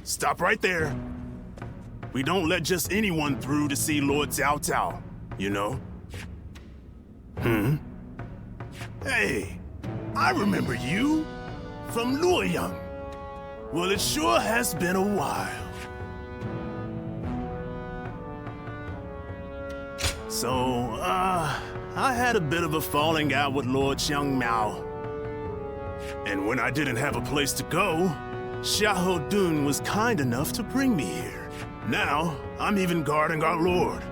Stop right there. We don't let just anyone through to see Lord Cao Cao, you know? Hey, I remember you from Luoyang. Well, it sure has been a while. So, I had a bit of a falling out with Lord Xiang Mao. And when I didn't have a place to go, Xiahou Dun was kind enough to bring me here. Now, I'm even guarding our lord.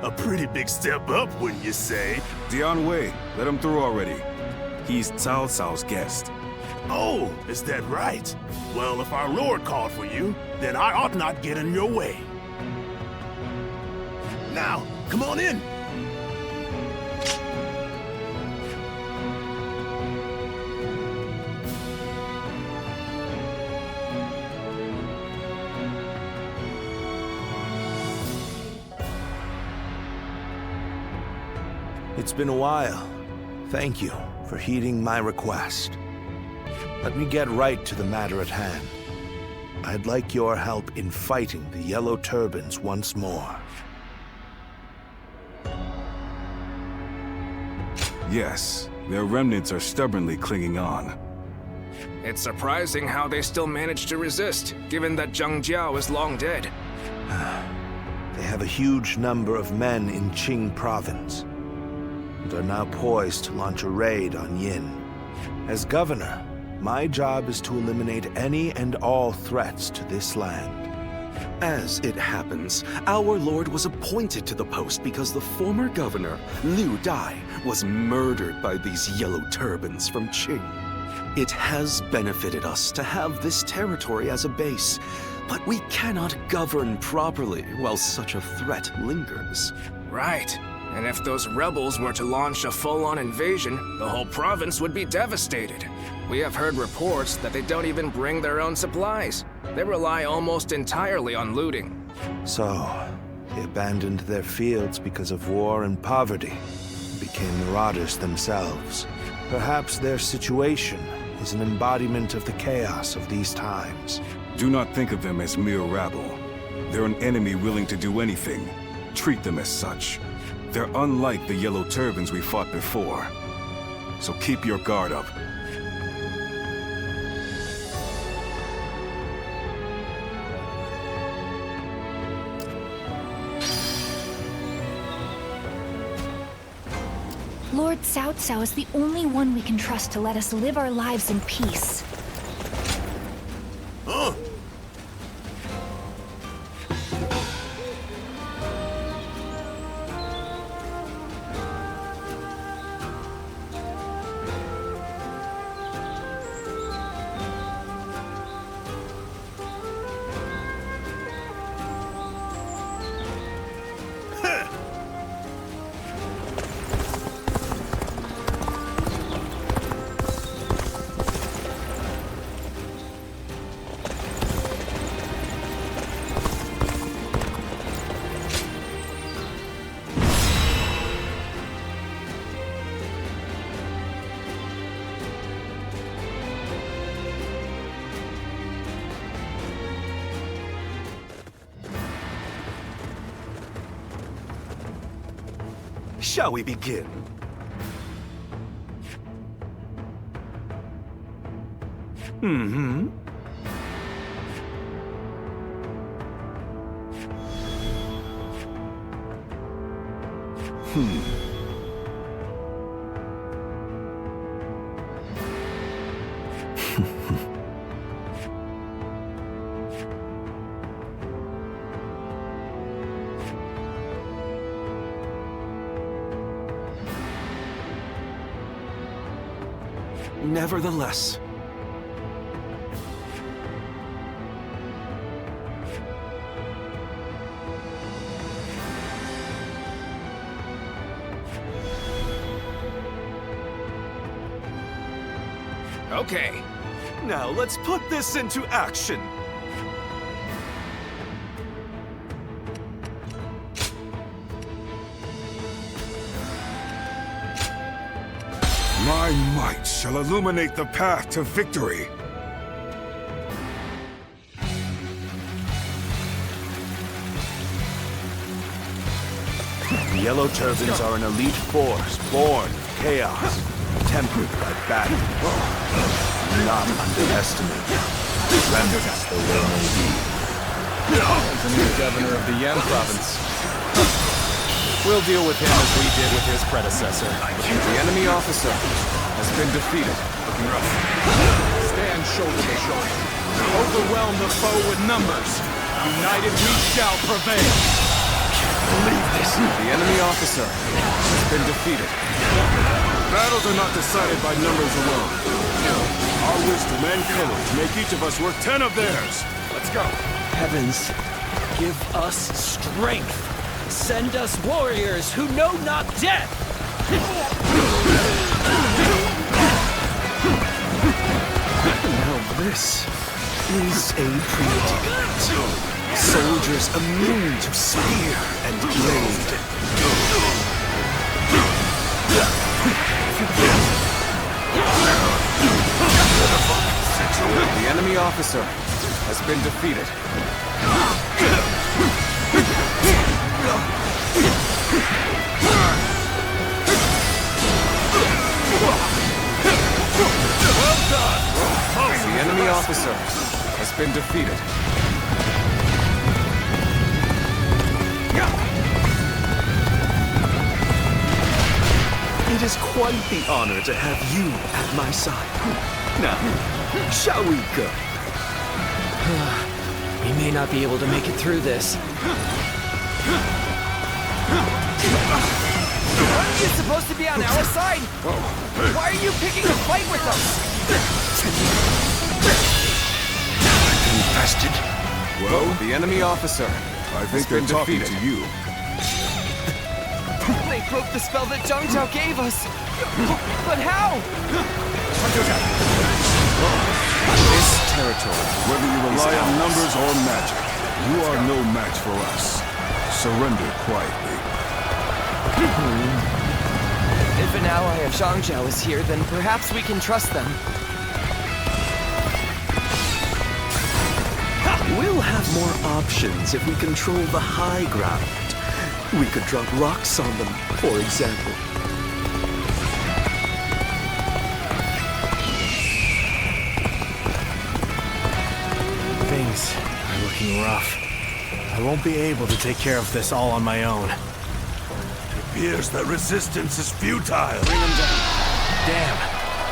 A pretty big step up, wouldn't you say? Dian Wei, let him through already. He's Cao Cao's guest. Oh, is that right? Well, if our lord called for you, then I ought not get in your way. Now, come on in. It's been a while. Thank you for heeding my request. Let me get right to the matter at hand. I'd like your help in fighting the Yellow Turbans once more. Yes, their remnants are stubbornly clinging on. It's surprising how they still manage to resist, given that Zhang Jiao is long dead. They have a huge number of men in Qing province, and are now poised to launch a raid on Yin. As governor, my job is to eliminate any and all threats to this land. As it happens, our lord was appointed to the post because the former governor, Liu Bei, was murdered by these yellow turbans from Qing. It has benefited us to have this territory as a base, but we cannot govern properly while such a threat lingers. Right. And if those rebels were to launch a full-on invasion, the whole province would be devastated. We have heard reports that they don't even bring their own supplies. They rely almost entirely on looting. So, they abandoned their fields because of war and poverty, and became marauders themselves. Perhaps their situation is an embodiment of the chaos of these times. Do not think of them as mere rabble. They're an enemy willing to do anything. Treat them as such. They're unlike the Yellow Turbans we fought before. So keep your guard up. Lord Cao Cao is the only one we can trust to let us live our lives in peace. Huh? Shall we begin? Nevertheless, Okay. now let's put this into action. My might shall illuminate the path to victory. The Yellow Turbans are an elite force, born of chaos, tempered by battle. Do not underestimate them, remnants though they may be. The new governor of the Yan province. We'll deal with him as we did with his predecessor. The enemy officer has been defeated. Looking rough. Stand shoulder to shoulder. Overwhelm the foe with numbers. United we shall prevail. Believe this. The enemy officer has been defeated. Battles are not decided by numbers alone. Our wisdom and courage make each of us worth 10 of theirs. Let's go. Heavens, give us strength. Send us warriors who know not death! Now this is a predicament. Soldiers immune to spear and blade. The enemy officer has been defeated. The enemy officer has been defeated. It is quite the honor to have you at my side. Now, shall we go? We may not be able to make it through this. Aren't you supposed to be on our side? Why are you picking a fight with us? Infested? Well, the enemy officer I think they're talking to you. They broke the spell that Cao Cao gave us. But how? This territory. Whether you rely on numbers or magic, you are no match for us. Surrender quietly. If an ally of Cao Cao is here, then perhaps we can trust them. We'll have more options if we control the high ground. We could drop rocks on them, for example. Things are looking rough. I won't be able to take care of this all on my own. It appears that resistance is futile. Bring them down. Damn,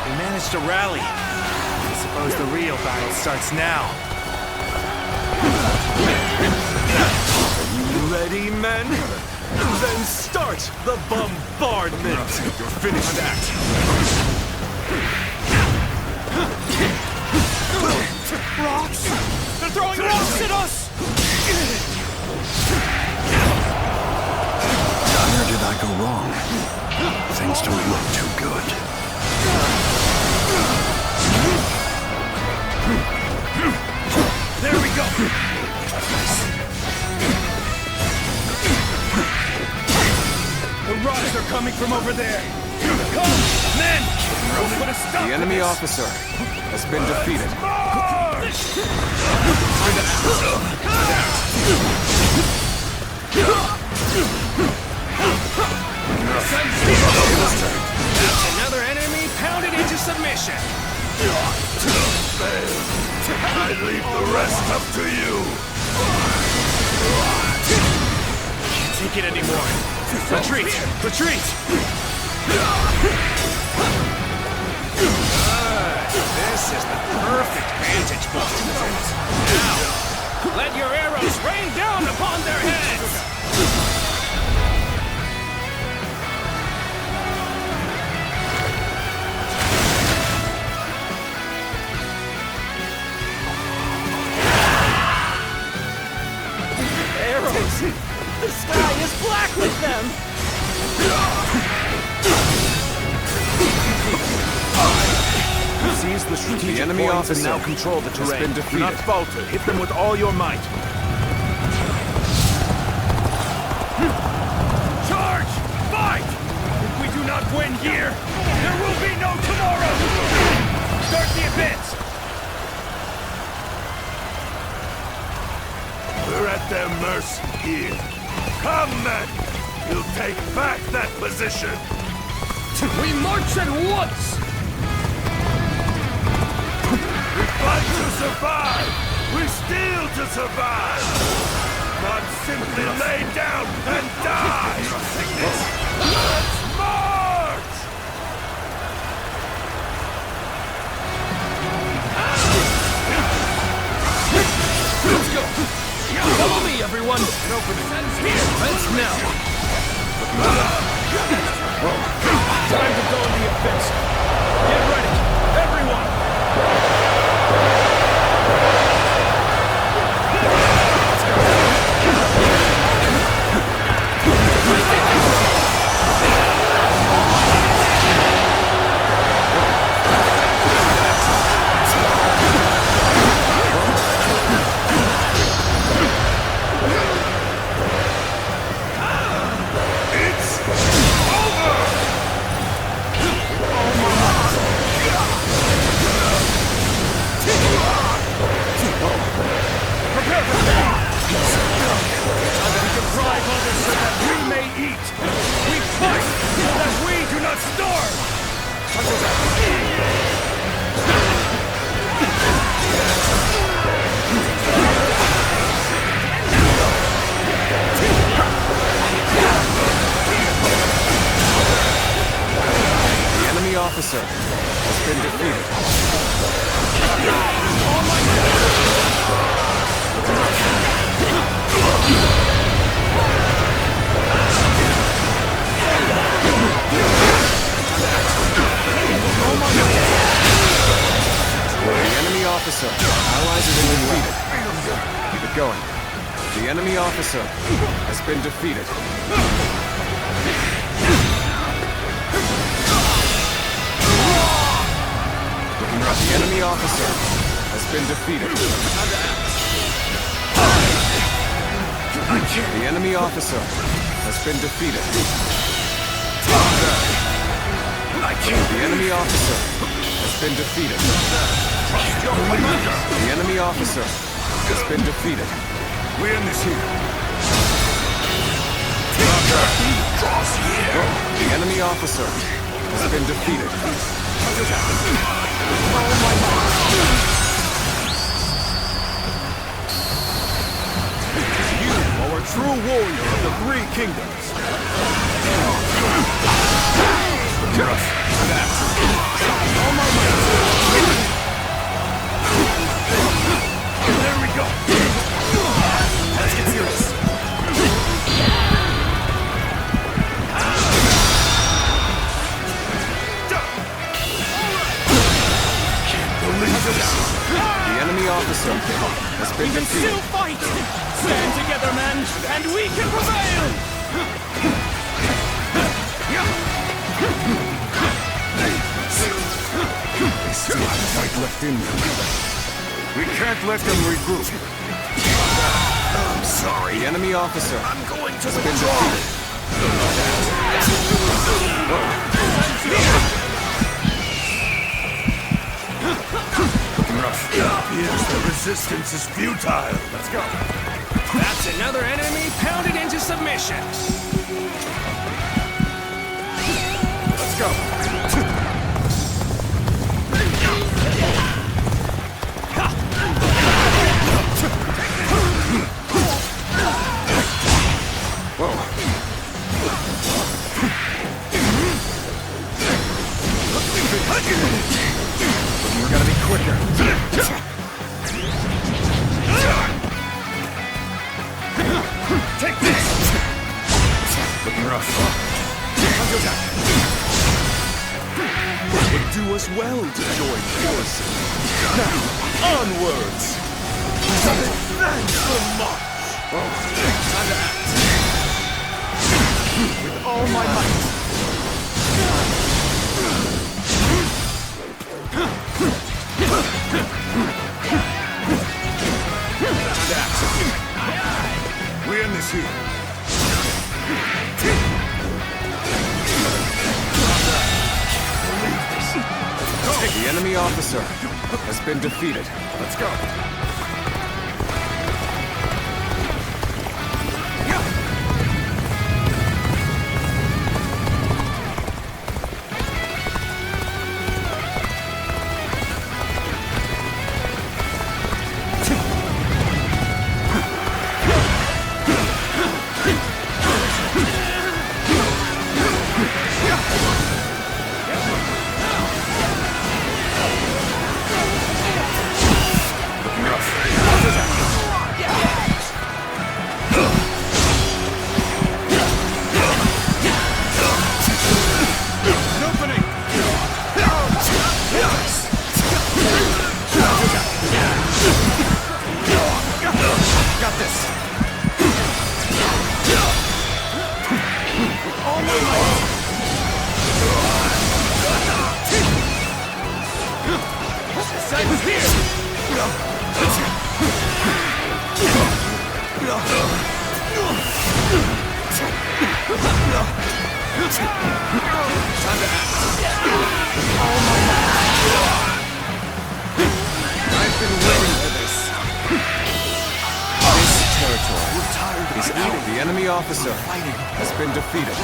we managed to rally. I suppose the real battle starts now. Are you ready, men? Then start the bombardment! You're finished that. Rocks! They're throwing rocks at us! Where did I go wrong? Things don't look too good. There we go! The rocks are coming from over there! Come, men! We'll put a stop The enemy officer has been defeated. Another enemy pounded into submission. I leave the rest up to you. Can't take it anymore. Retreat! Retreat! This is the perfect vantage point. Now, let your arrows rain down upon their heads! Arrows! The sky is black with them! Seize the strategic The enemy points and officer now control the has terrain. been Do defeated. not falter. Hit them with all your might. Charge! Fight! If we do not win here, there will be no tomorrow! Start the advance! We're at their mercy here. Come, men! We'll take back that position! We march at once! We fight to survive! We steal to survive! Not simply lay down and die! Let's march! Let's go! Follow me, everyone! Let's now! Time to go on the offensive! Get ready, everyone! Officer has been defeated. The enemy officer. Allies have been defeated. Keep it going. The enemy officer has been defeated. The enemy officer has been defeated. The enemy officer has been defeated. The enemy officer has been defeated. The enemy officer has been defeated. We end this here. The enemy officer has been defeated. You are a true warrior of the Three Kingdoms. There we go. Let's get serious. The enemy officer has been defeated. Still fight! Stand together, men, and we can prevail! They still have fight left in them. We can't let them regroup. I'm sorry. The enemy officer I'm going to has been defeated. Appears the resistance is futile. Let's go. That's another enemy pounded into submission. Let's go. We gotta be quicker. Take this! Looking rough. It would do us well to join forces. Now, onwards! Advance the march! Time to act. With all my might. We end this here. The enemy officer has been defeated. Let's go. ends here! Time to act. I've been waiting for this. This territory is out. The enemy officer has been defeated.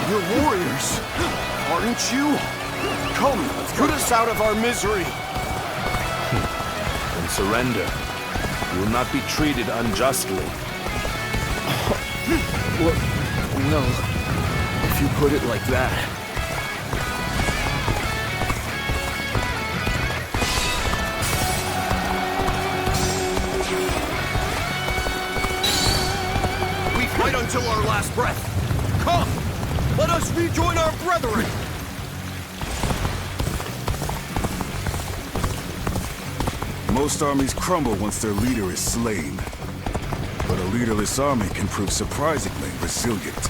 You're warriors, aren't you? Come, put us out of our misery. And surrender. You will not be treated unjustly. Well, no. If you put it like that. We fight until our last breath. Come, let us rejoin our brethren. Most armies crumble once their leader is slain. But a leaderless army can prove surprisingly resilient.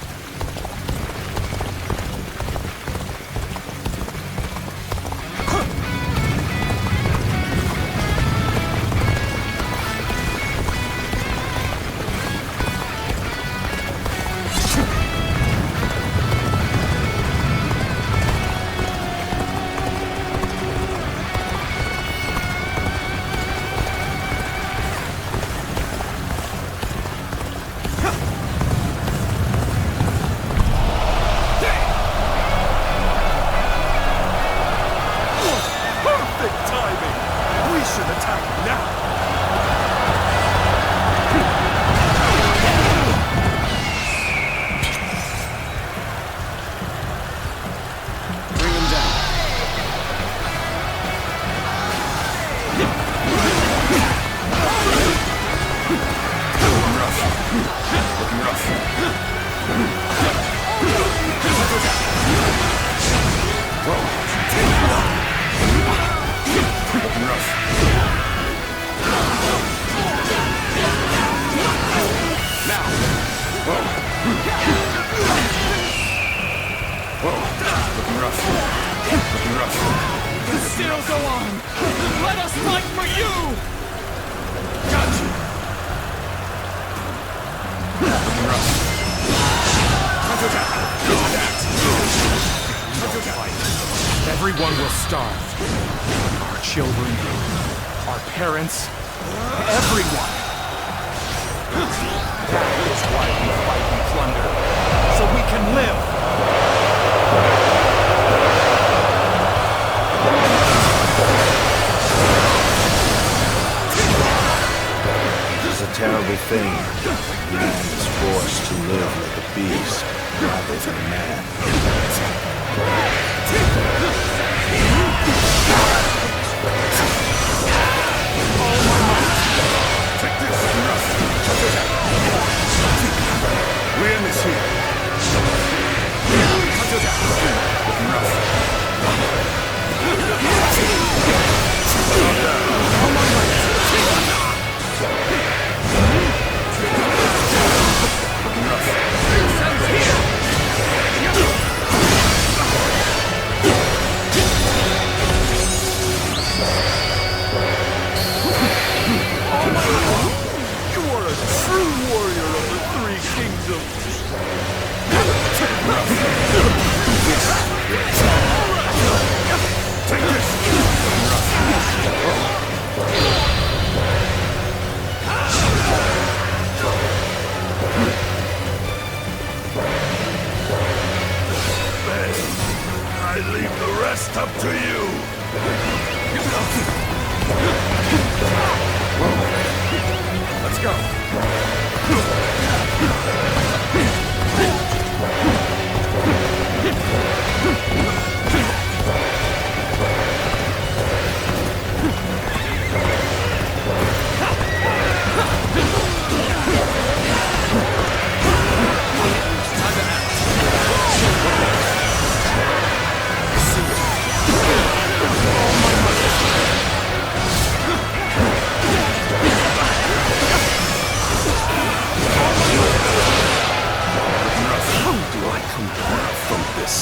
Everyone will starve. Our children, our parents, everyone. That is why we fight and plunder, so we can live. It is a terrible thing. Man is forced to live like a beast, rather than a man. We end this here. Looking rough. I leave the rest up to you. Let's go. From this.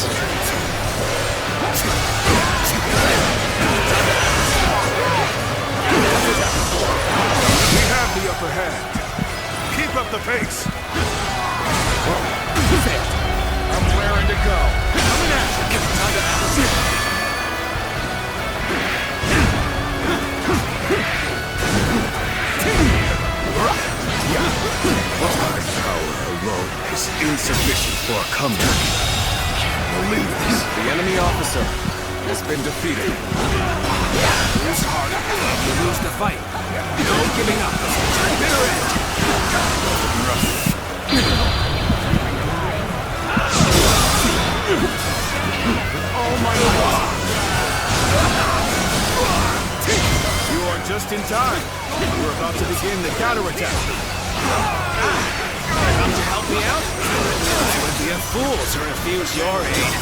for a comeback. Believe this. The enemy officer has been defeated. It's harder. You lose the fight. No giving up. Bitter end. Oh my God! You are just in time. We're about to begin the counterattack. Come to help me out? I would be a fool to refuse your aid.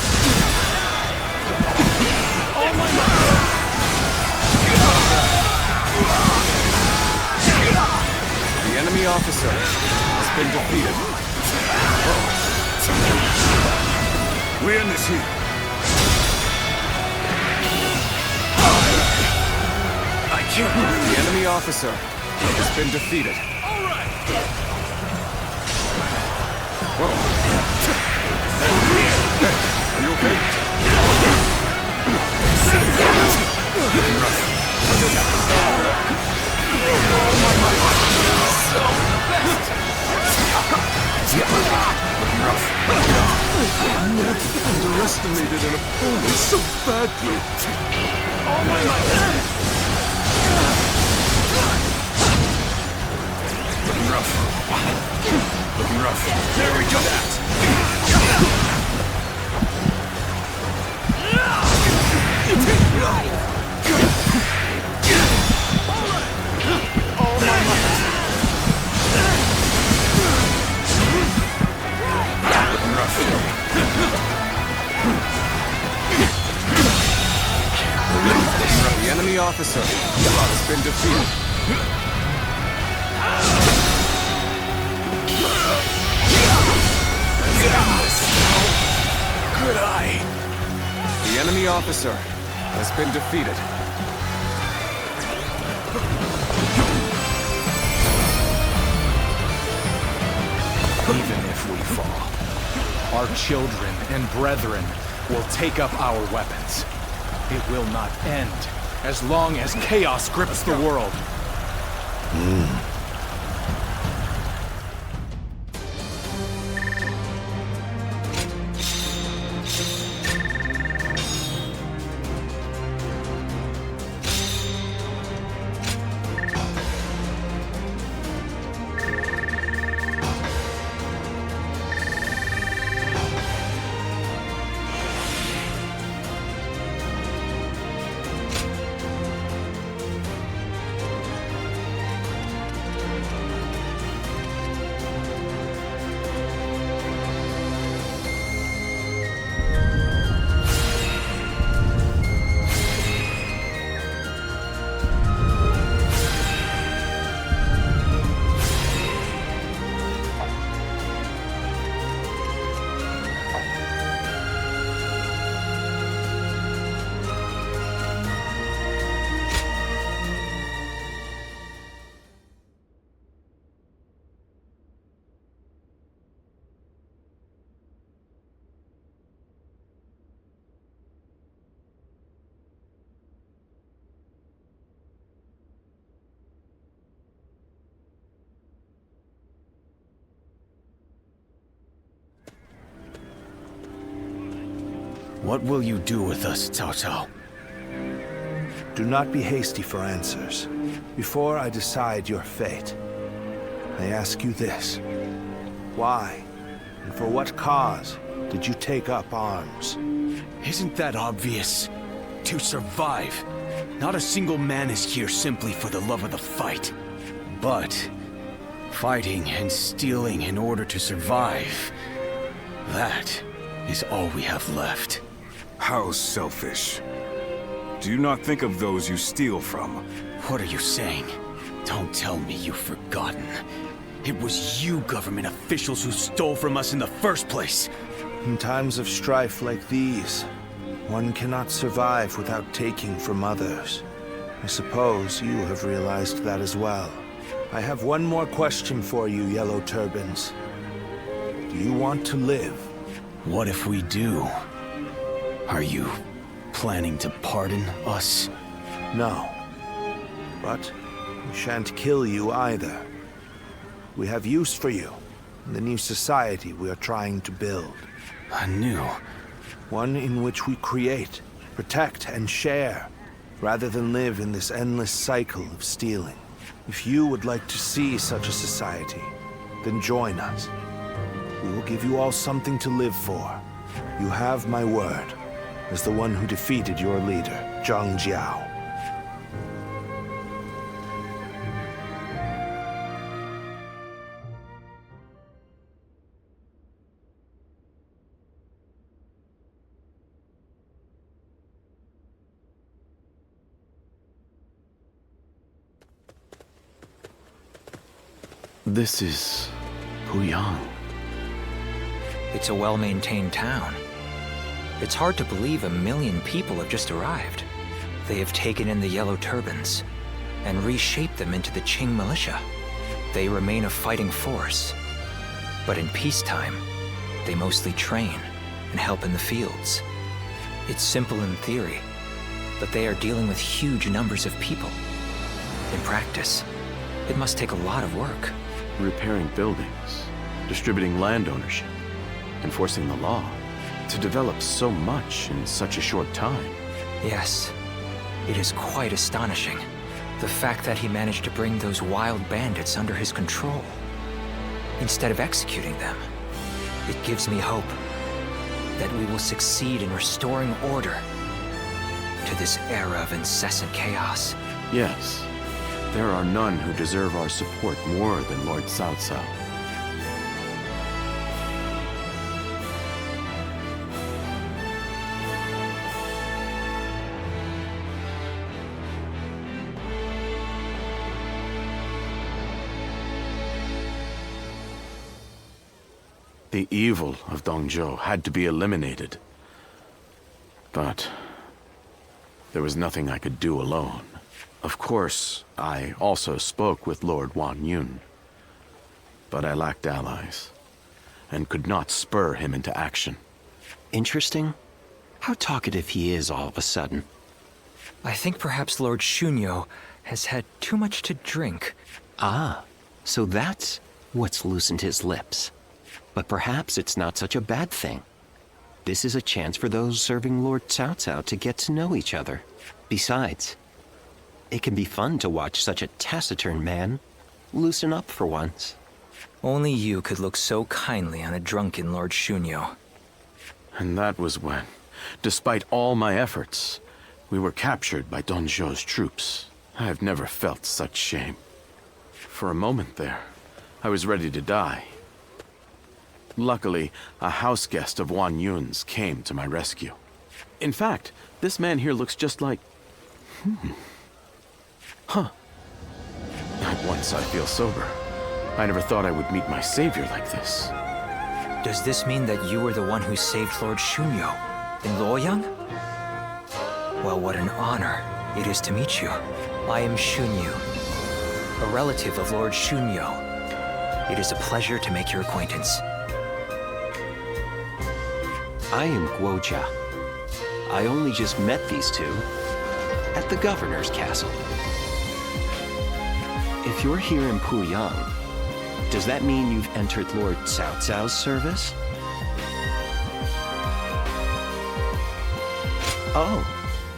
Oh my God! The enemy officer has been defeated. We end this here. I can't. The enemy officer has been defeated. All right. Whoa. Are you okay? I never underestimated an opponent so badly. Oh my God! Looking rough. Looking rough. There we go. The enemy officer has been defeated. Good eye. The enemy officer has been defeated. Even if we fall, our children and brethren will take up our weapons. It will not end as long as chaos grips the world. What will you do with us, Cao Cao? Do not be hasty for answers. Before I decide your fate, I ask you this. Why, and for what cause, did you take up arms? Isn't that obvious? To survive. Not a single man is here simply for the love of the fight. But fighting and stealing in order to survive, that is all we have left. How selfish. Do you not think of those you steal from? What are you saying? Don't tell me you've forgotten. It was you government officials who stole from us in the first place. In times of strife like these, one cannot survive without taking from others. I suppose you have realized that as well. I have one more question for you, Yellow Turbans. Do you want to live? What if we do? Are you planning to pardon us? No. But we shan't kill you either. We have use for you. and the new society we are trying to build. Anew. One in which we create, protect, and share, rather than live in this endless cycle of stealing. If you would like to see such a society, then join us. We will give you all something to live for. You have my word, as the one who defeated your leader, Zhang Jiao. This is Puyang. It's a well-maintained town. It's hard to believe 1 million people have just arrived. They have taken in the Yellow Turbans and reshaped them into the Qing militia. They remain a fighting force. But in peacetime, they mostly train and help in the fields. It's simple in theory, but they are dealing with huge numbers of people. In practice, it must take a lot of work. Repairing buildings, distributing land ownership, enforcing the law. To develop so much in such a short time. Yes, it is quite astonishing. The fact that he managed to bring those wild bandits under his control, instead of executing them. It gives me hope that we will succeed in restoring order to this era of incessant chaos. Yes. There are none who deserve our support more than Lord Cao Cao. The evil of Dongzhou had to be eliminated. But there was nothing I could do alone. Of course, I also spoke with Lord Wan Yun. But I lacked allies, and could not spur him into action. Interesting. How talkative he is all of a sudden. I think perhaps Lord Shunyo has had too much to drink. Ah, so that's what's loosened his lips. But perhaps it's not such a bad thing. This is a chance for those serving Lord Cao Cao to get to know each other. Besides, it can be fun to watch such a taciturn man loosen up for once. Only you could look so kindly on a drunken Lord Shunyo. And that was when, despite all my efforts, we were captured by Dongzhou's troops. I have never felt such shame. For a moment there, I was ready to die. Luckily, a house guest of Wan Yun's came to my rescue. In fact, this man here looks just like... At once I feel sober. I never thought I would meet my savior like this. Does this mean that you were the one who saved Lord Shunyo in Luoyang? Well, what an honor it is to meet you. I am Shunyu, a relative of Lord Shunyo. It is a pleasure to make your acquaintance. I am Guojia. I only just met these two at the governor's castle. If you're here in Puyang, does that mean you've entered Lord Cao Cao's service? Oh,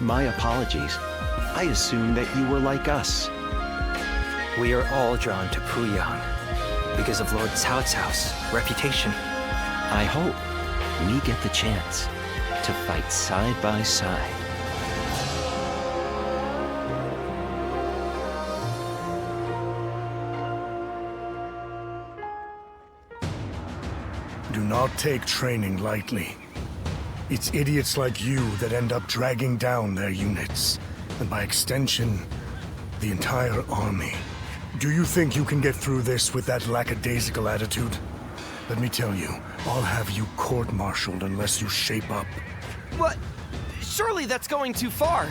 my apologies. I assumed that you were like us. We are all drawn to Puyang because of Lord Cao Cao's reputation. I hope we get the chance to fight side by side. Do not take training lightly. It's idiots like you that end up dragging down their units, and by extension, the entire army. Do you think you can get through this with that lackadaisical attitude? Let me tell you, I'll have you court-martialed unless you shape up. What? Surely that's going too far.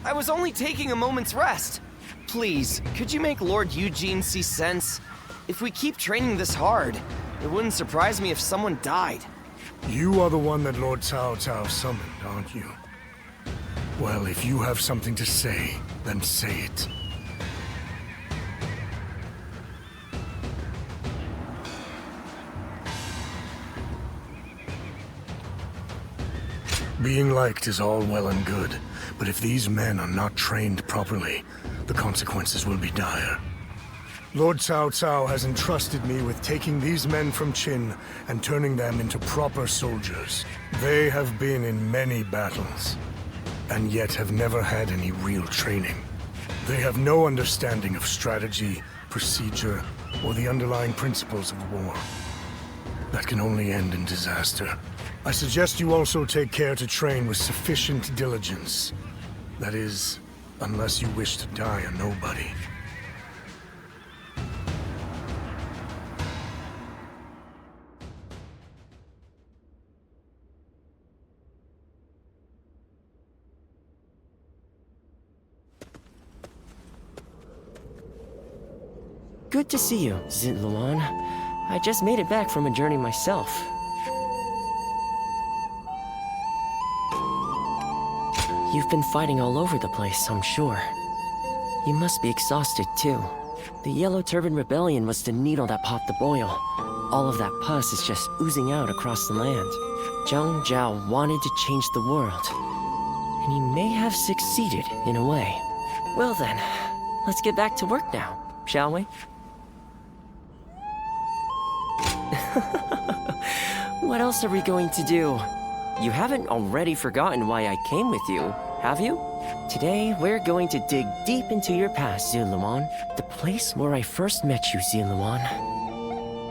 I was only taking a moment's rest. Please, could you make Lord Eugene see sense? If we keep training this hard, it wouldn't surprise me if someone died. You are the one that Lord Cao Cao summoned, aren't you? Well, if you have something to say, then say it. Being liked is all well and good, but if these men are not trained properly, the consequences will be dire. Lord Cao Cao has entrusted me with taking these men from Qin and turning them into proper soldiers. They have been in many battles, and yet have never had any real training. They have no understanding of strategy, procedure, or the underlying principles of war. That can only end in disaster. I suggest you also take care to train with sufficient diligence. That is, unless you wish to die a nobody. Good to see you, Zitluan. I just made it back from a journey myself. You've been fighting all over the place, I'm sure. You must be exhausted, too. The Yellow Turban Rebellion was the needle that popped the boil. All of that pus is just oozing out across the land. Zhang Zhao wanted to change the world. And he may have succeeded, in a way. Well then, let's get back to work now, shall we? What else are we going to do? You haven't already forgotten why I came with you, have you? Today, we're going to dig deep into your past, Zitluan. The place where I first met you, Zitluan.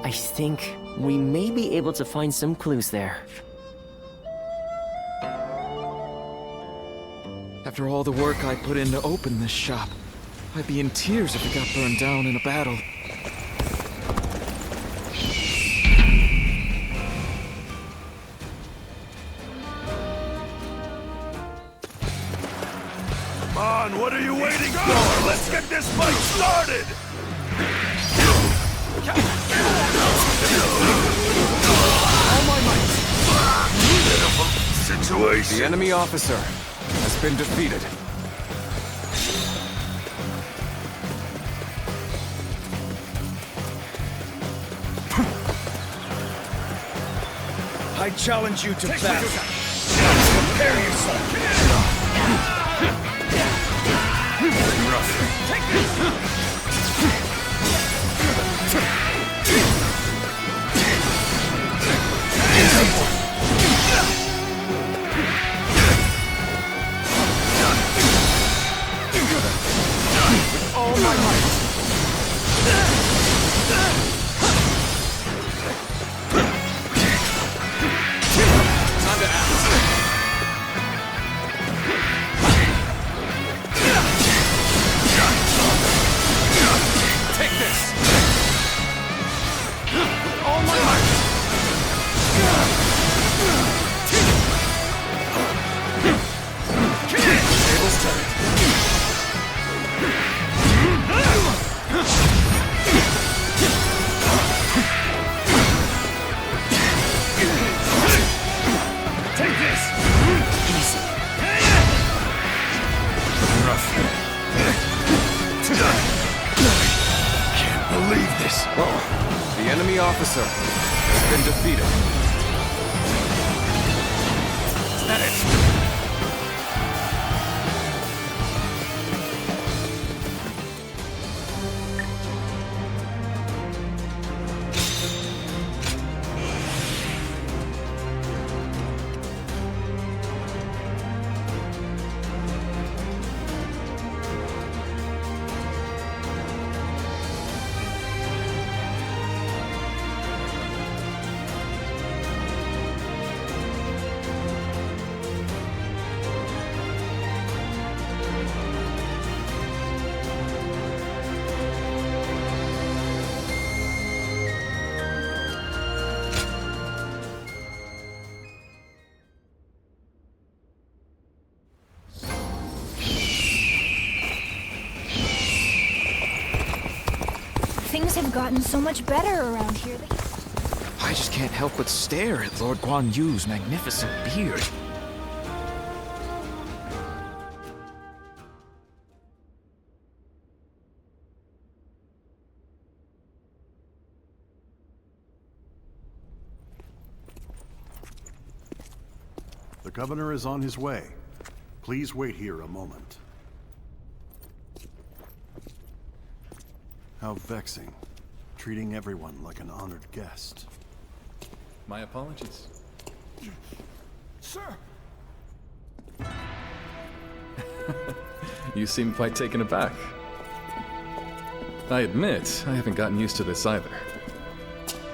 I think we may be able to find some clues there. After all the work I put in to open this shop, I'd be in tears if it got burned down in a battle. Come on, what are you waiting for? Let's get this fight started! All my might! Situation. The enemy officer has been defeated. I challenge you to battle. Prepare yourself. With all my might. Time to act. Take this! With all my might! Tables turned. Take this! Easy. Rough. Can't believe this. The enemy officer has been defeated. Is that it? Things have gotten so much better around here. I just can't help but stare at Lord Guan Yu's magnificent beard. The governor is on his way. Please wait here a moment. How vexing. Treating everyone like an honored guest. My apologies. Sir! You seem quite taken aback. I admit, I haven't gotten used to this either.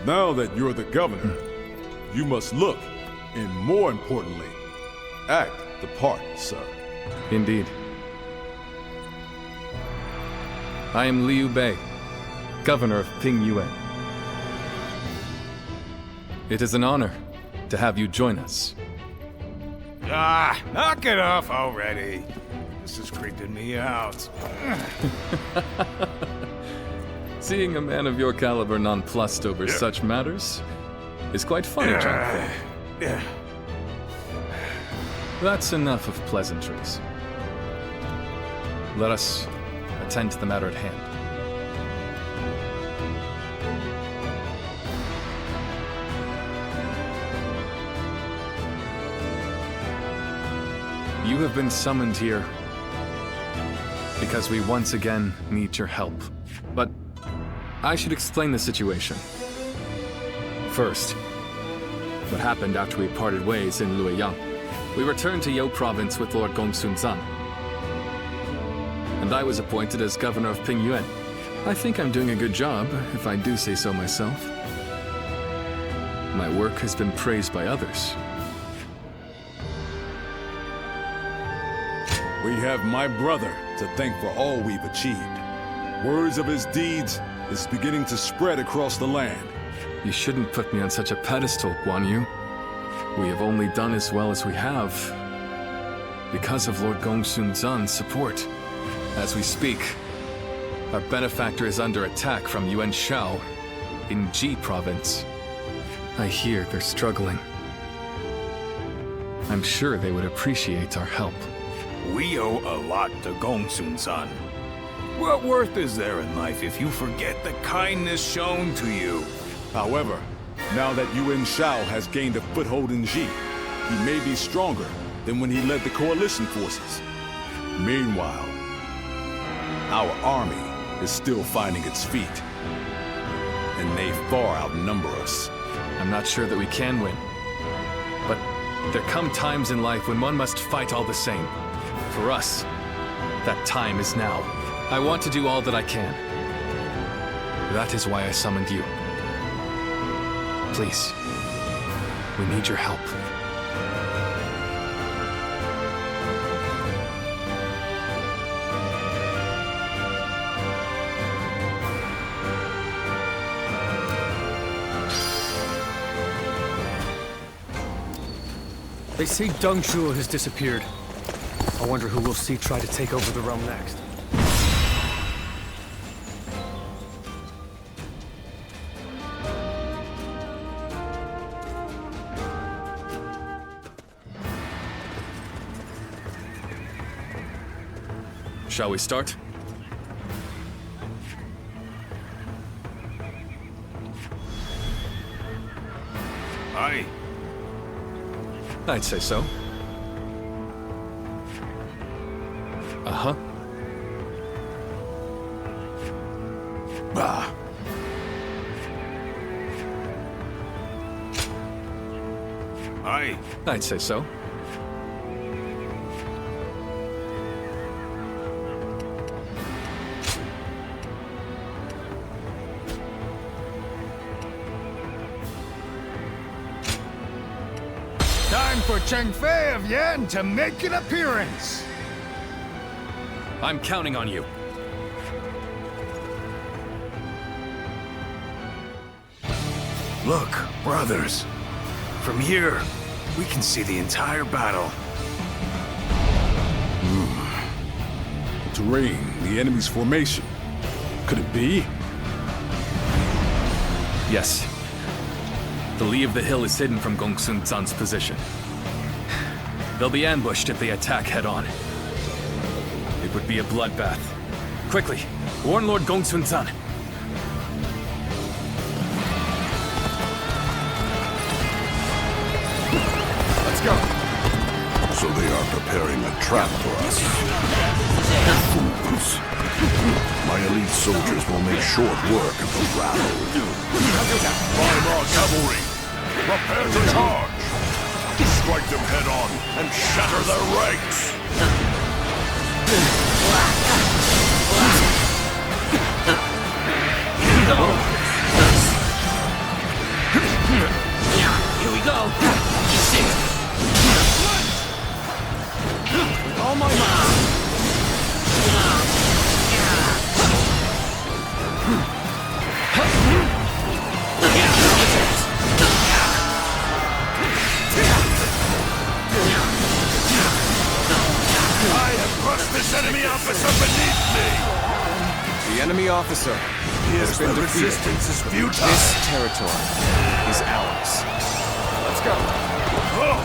Now that you're the governor, you must look, and more importantly, act the part, sir. Indeed. I am Liu Bei, governor of Pingyuan. It is an honor to have you join us. Ah, knock it off already. This is creeping me out. Seeing a man of your caliber nonplussed over such matters is quite funny, John. That's enough of pleasantries. Let us attend to the matter at hand. You have been summoned here because we once again need your help. But I should explain the situation. First, what happened after we parted ways in Luoyang. We returned to You Province with Lord Gongsun Zan, and I was appointed as governor of Pingyuan. I think I'm doing a good job, if I do say so myself. My work has been praised by others. We have my brother to thank for all we've achieved. Words of his deeds is beginning to spread across the land. You shouldn't put me on such a pedestal, Guan Yu. We have only done as well as we have because of Lord Gongsun Zan's support. As we speak, our benefactor is under attack from Yuan Shao in Ji Province. I hear they're struggling. I'm sure they would appreciate our help. We owe a lot to Gongsun Zan. What worth is there in life if you forget the kindness shown to you? However, now that Yuan Shao has gained a foothold in Ji, he may be stronger than when he led the coalition forces. Meanwhile, our army is still finding its feet, and they far outnumber us. I'm not sure that we can win, but there come times in life when one must fight all the same. For us, that time is now. I want to do all that I can. That is why I summoned you. Please, we need your help. They say Deng Zhuo has disappeared. I wonder who we'll see try to take over the realm next. Shall we start? Aye. I'd say so. Uh-huh. Ah. Aye. I'd say so. Time for Cheng Fei of Yan to make an appearance. I'm counting on you. Look, brothers. From here, we can see the entire battle. The terrain, the enemy's formation. Could it be? Yes. The lee of the hill is hidden from Gongsun Zan's position. They'll be ambushed if they attack head-on. It would be a bloodbath. Quickly, warn Lord Gongsun Zan. Let's go. So they are preparing a trap for us. Fools. My elite soldiers will make short work of the rabble. Weimar cavalry, prepare to charge! Strike them head on and shatter their ranks! Here we go! With all my might! I have crushed this enemy officer beneath me! The enemy officer has been defeated. Resistance is futile. This territory is ours. Let's go. Oh,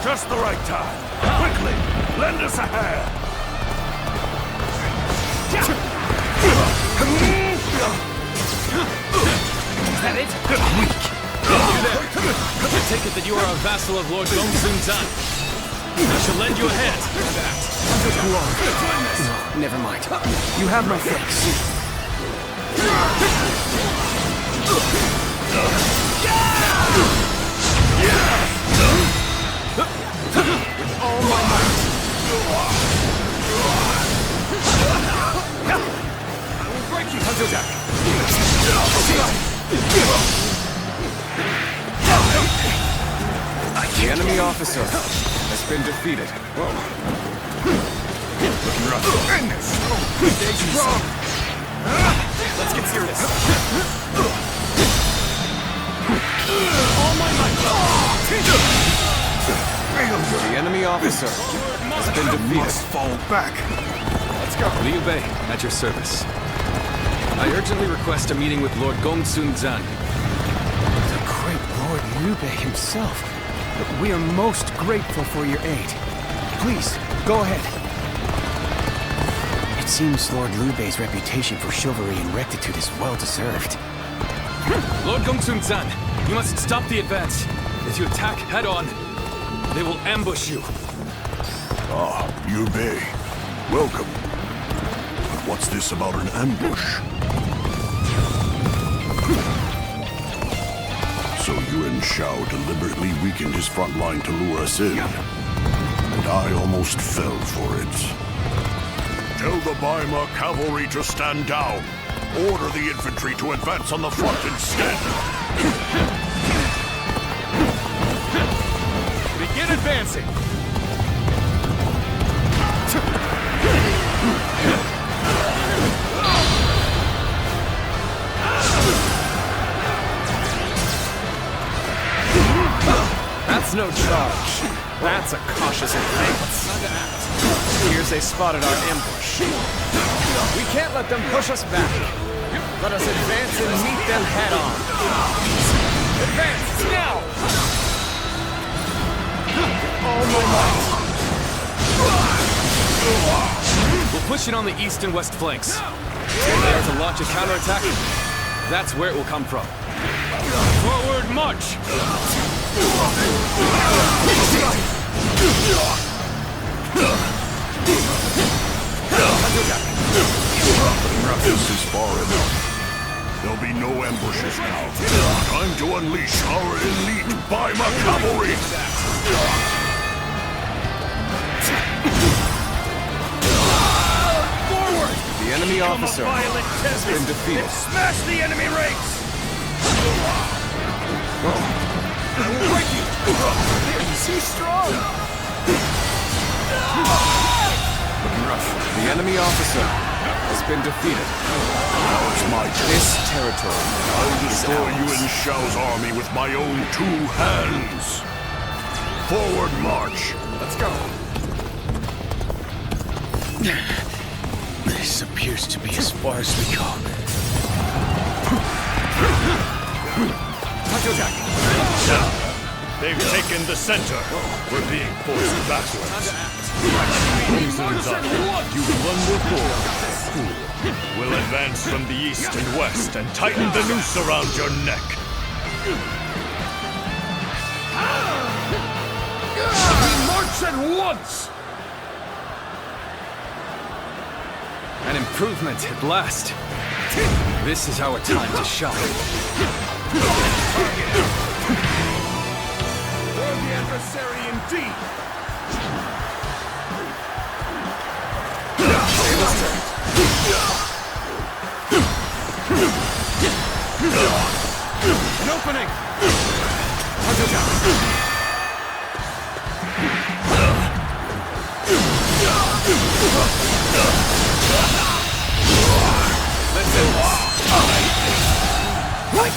just the right time. Quickly, lend us a hand. Is that it? Weak. You there. I take it that you are a vassal of Lord Gongsun Zan. I shall lend you a hand. Who are you? No, never mind. You have my thanks. With all my might. I will break you, Hunter. The enemy officer has been defeated. Looking rough. Stay strong. Let's get serious. All my might. The enemy officer has been defeated. Must fall back. Let's go. Liu Bei, at your service. I urgently request a meeting with Lord Gongsun Zan. The great Lord Liu Bei himself. We are most grateful for your aid. Please, go ahead. It seems Lord Liu Bei's reputation for chivalry and rectitude is well-deserved. Lord Gongsun Zan, you must stop the advance. If you attack head-on, they will ambush you. Ah, Liu Bei. Welcome. But what's this about an ambush? So Yuan Shao deliberately weakened his front line to lure us in. And I almost fell for it. Tell the Weimar cavalry to stand down. Order the infantry to advance on the front instead. Begin advancing. That's no charge. That's a cautious advance. Here's they spotted our ambush. We can't let them push us back. Let us advance and meet them head on. Advance now! All my might. We'll push it on the east and west flanks. If they are to launch a counterattack, that's where it will come from. Forward march! This is far enough. There'll be no ambushes now. Time to unleash our elite Weimar cavalry! Forward! The enemy officer has been defeated. Smash the enemy ranks! I will break you! He's too strong! Looking rough. The enemy officer has been defeated. Now it's my turn. This territory I'll destroy Yuan Shao's army with my own 2 hands. Forward march. Let's go. This appears to be as far as we go. They've taken the center. We're being forced backwards. You wonderful fool. We'll advance from the east and west and tighten the noose around your neck. We march at once! An improvement at last. This is our time to shine. Worthy adversary indeed! An opening!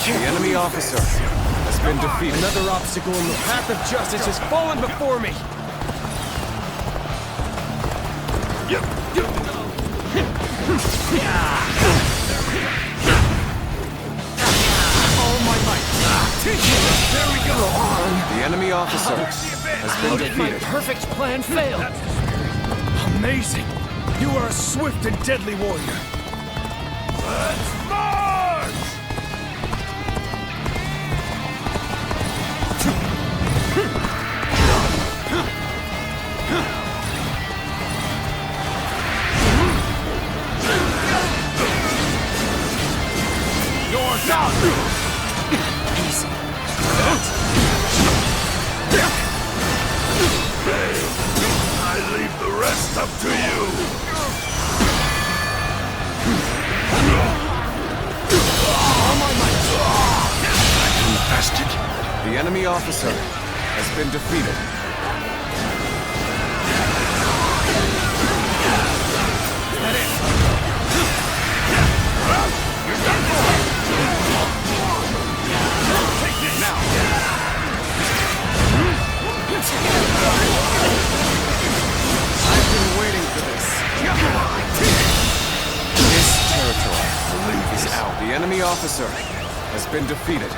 The enemy officer has been defeated. Another obstacle in the path of justice has fallen before me. All my might. There we go. The enemy officer has been defeated. My perfect plan failed. Amazing. You are a swift and deadly warrior. Let's march! You're done! Easy. I leave the rest up to you. The enemy officer has been defeated. That it. Take this now. I've been waiting for this. This territory is out. The enemy officer has been defeated.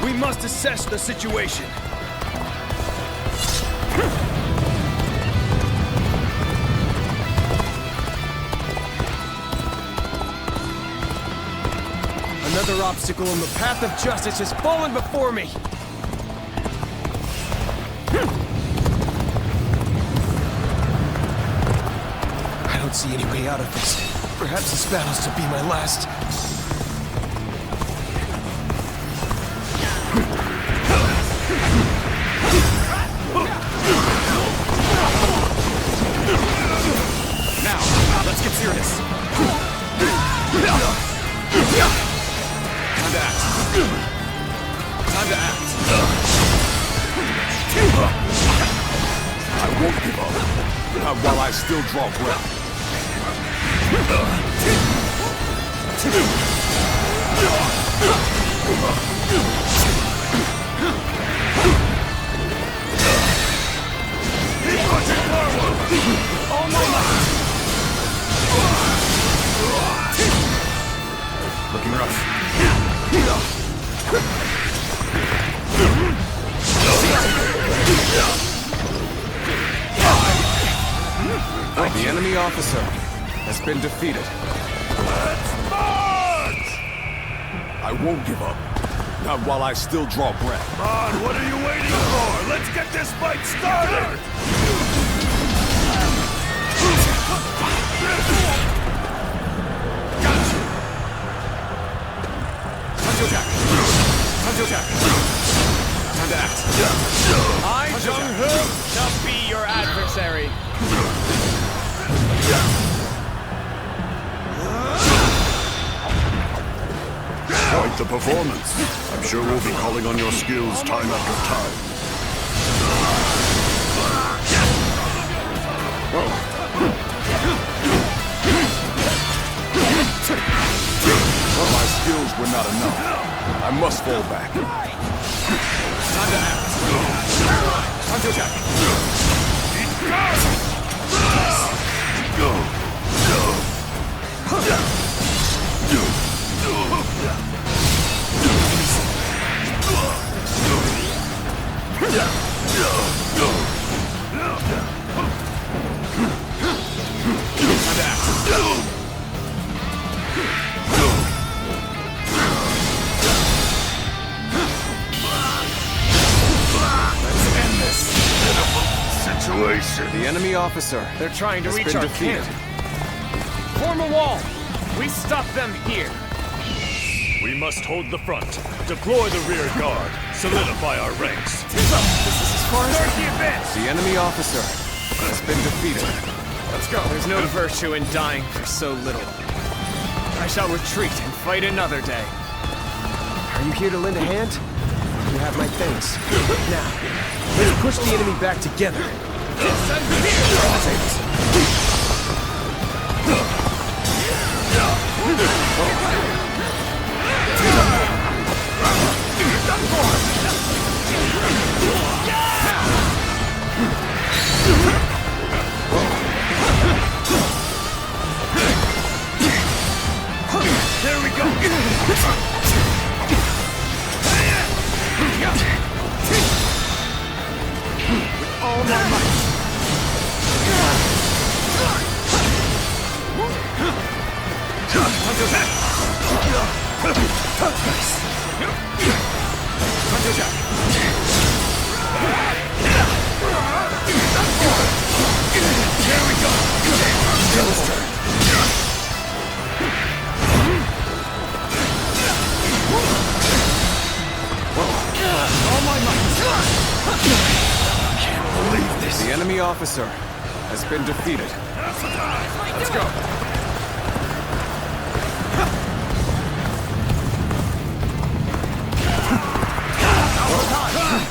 We must assess the situation. Another obstacle in the path of justice has fallen before me. I don't see any way out of this. Perhaps this battle's to be my last. Let's get serious. Time to act. Time to act. I won't give up. Not while I still draw breath. All my might. Looking rough. The enemy officer has been defeated. Let's march! I won't give up. Not while I still draw breath. Come on, what are you waiting for? Let's get this fight started! Time to attack. Time to act. I, Jung-Ho, shall be your adversary. Quite the performance. I'm sure we'll be calling on your skills time after time. Well, my skills were not enough. I must fall back. Time to act. Time to attack. Situation. The enemy officer. They're trying to has reach been our defeated. camp. Form a wall. We stop them here. We must hold the front, deploy the rear guard, solidify our ranks. This is as far as Start the advance! The enemy officer has been defeated. Let's go. There's no virtue in dying for so little. I shall retreat and fight another day. Are you here to lend a hand? You have my thanks. Now, let's push the enemy back together. There we go! With all my might. There we go! All my might. Can't believe this. The enemy officer has been defeated. Let's go.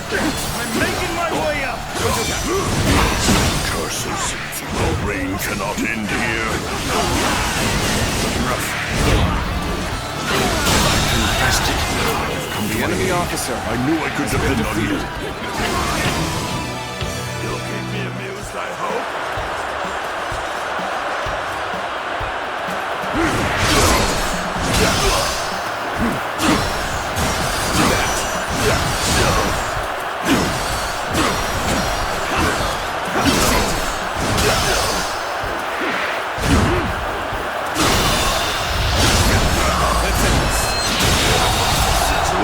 I'm making my way up! Curses. Our reign cannot end here. The enemy officer. I knew I could depend on you. You'll keep me amused, I hope.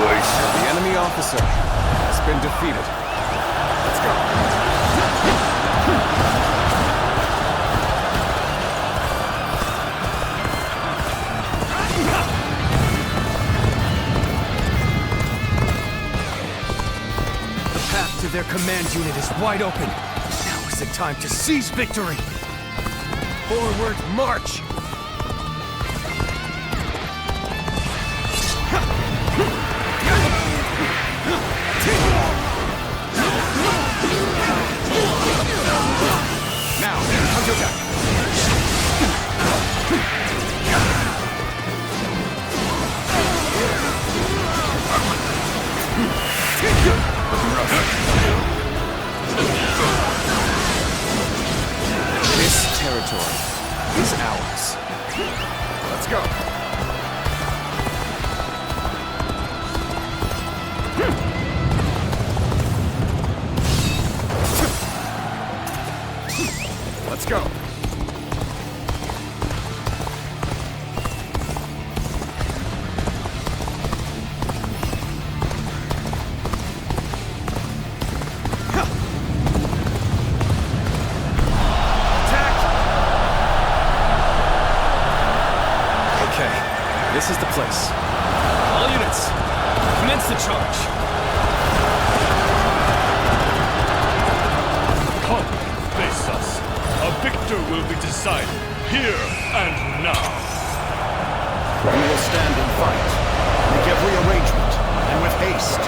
The enemy officer has been defeated. Let's go. The path to their command unit is wide open. Now is the time to seize victory. Forward march. Now, Cao Cao. This territory is ours. Let's go. Let's go. This is the place. All units, commence the charge. Come, face us. A victor will be decided, here and now. We will stand and fight. Make every arrangement, and with haste.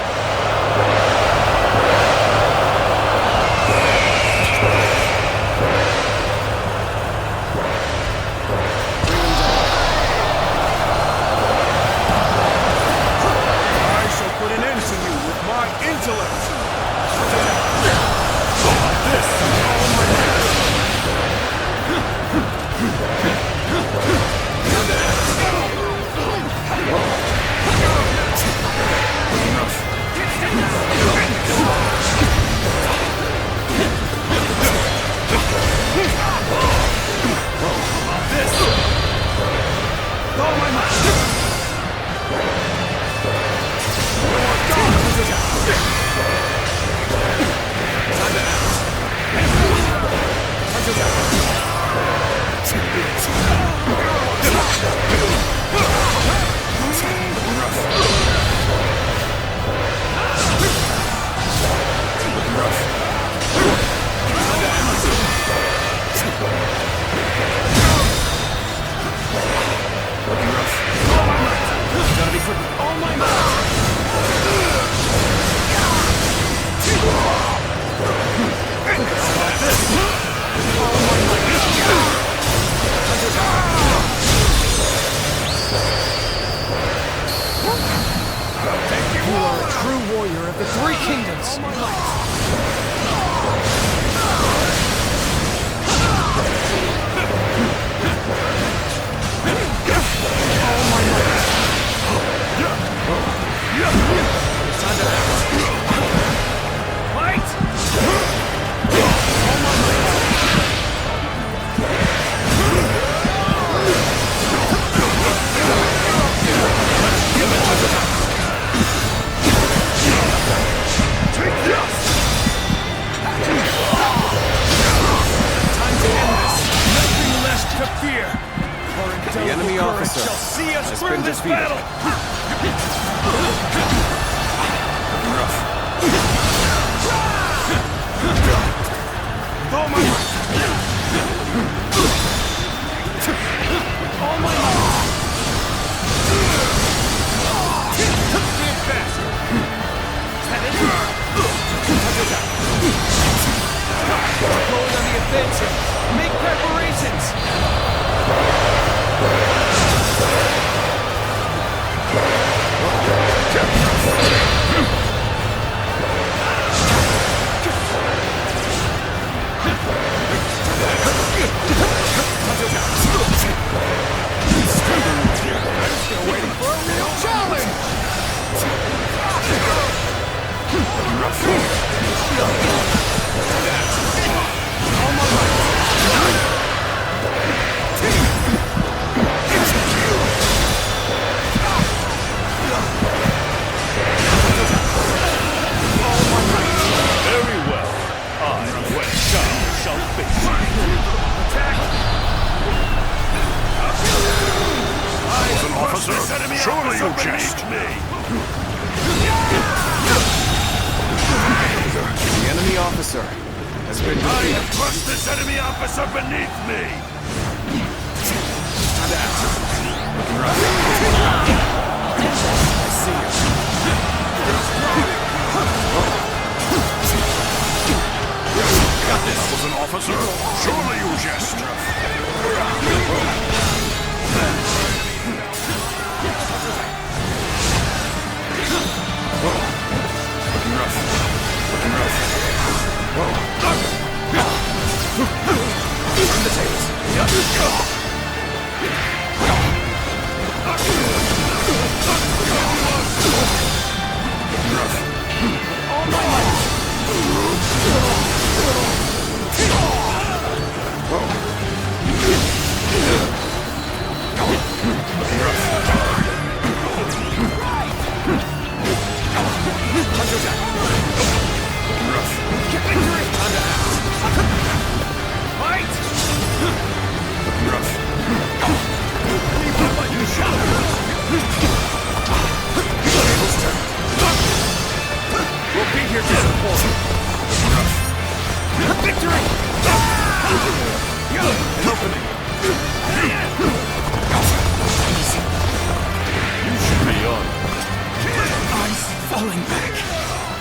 of the Three Kingdoms! The enemy officer shall see us has through been this defeated. battle! All my might! All my might! Stand fast! Is that it? Going on the offensive! Make preparations! Still waiting for a real challenge! All my might! Very well. I, West Cao, shall face you. Attack! As an officer, surely you jest me. The enemy officer has been I defeated. have crushed this enemy officer beneath me. I see you. Got this. As an officer, surely you jest. Turn the tables. All my might! Get victory! Fight! You shall! We'll be here to support. Victory! An opening. You should be on. I'm falling back.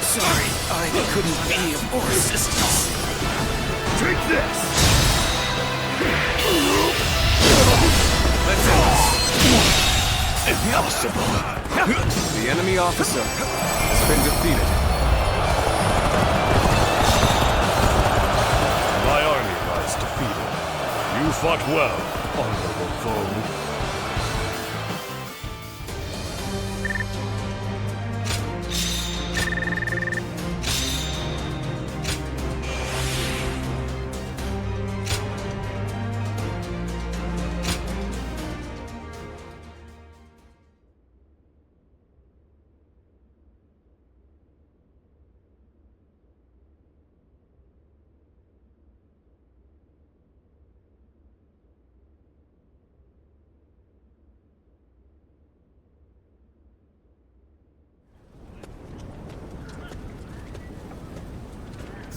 Sorry, I couldn't be of more assistance. Take this! Impossible. The enemy officer has been defeated. My army lies defeated. You fought well, honorable foe.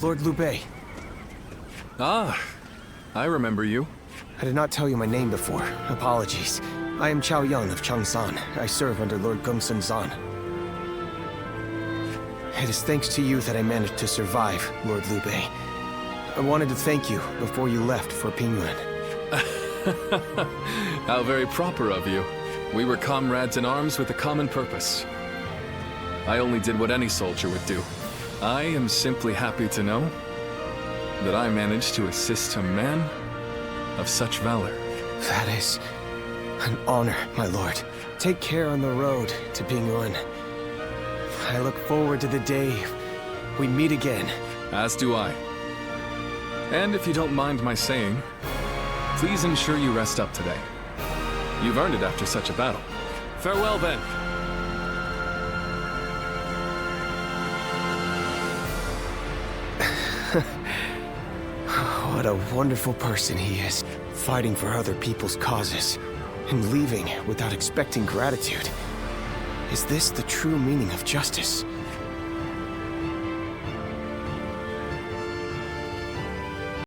Lord Liu Bei. Ah, I remember you. I did not tell you my name before. Apologies. I am Cao Yang of Changsan. I serve under Lord Gongsun Zan. It is thanks to you that I managed to survive, Lord Liu Bei. I wanted to thank you before you left for Pingyuan. How very proper of you. We were comrades in arms with a common purpose. I only did what any soldier would do. I am simply happy to know that I managed to assist a man of such valor. That is an honor, my lord. Take care on the road to Pingyuan. I look forward to the day we meet again. As do I. And if you don't mind my saying, please ensure you rest up today. You've earned it after such a battle. Farewell, then. What a wonderful person he is. Fighting for other people's causes, and leaving without expecting gratitude. Is this the true meaning of justice?